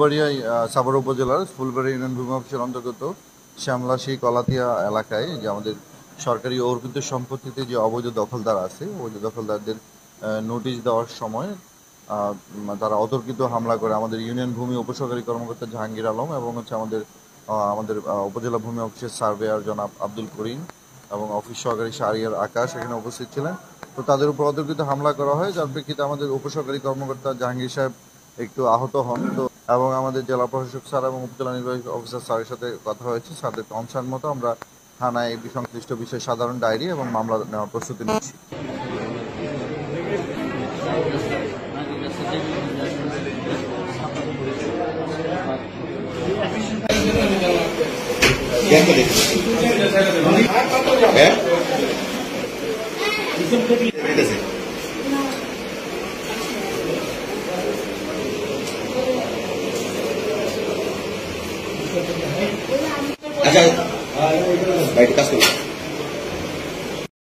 ফুলবাড়িয়া সাভার উপজেলার ফুলবাড়ি ইউনিয়ন ভূমি অফিসের অন্তর্গত শ্যামলাশী কলাতিয়া এলাকায় যে আমাদের সরকারি অর্পিত সম্পত্তিতে যে অবৈধ দখলদার আছে, অবৈধ দখলদারদের নোটিশ দেওয়ার সময় তারা অতর্কিত হামলা করে আমাদের ইউনিয়ন ভূমি উপসহকারী কর্মকর্তা জাহাঙ্গীর আলম এবং আমাদের আমাদের উপজেলা ভূমি অফিসের সার্ভেয়ার জনাব আব্দুল করিম এবং অফিস সহকারী শাহরিয়ার আকাশ এখানে উপস্থিত ছিলেন। তো তাদের উপর অতর্কিত হামলা করা হয়, যার প্রেক্ষিতে আমাদের উপসহকারী কর্মকর্তা জাহাঙ্গীর সাহেব একটু আহত হন। তো এবং আমাদের জেলা প্রশাসক স্যার এবং উপজেলা নির্বাহী অফিসার স্যারের সাথে কথা হয়েছে। স্যারদের কনসার্ন মতো আমরা থানায় সংশ্লিষ্ট বিষয়ে সাধারণ ডায়েরি এবং মামলা নেওয়ার প্রস্তুতি নিচ্ছি। আচ্ছা, বাইরে কাজ করুন।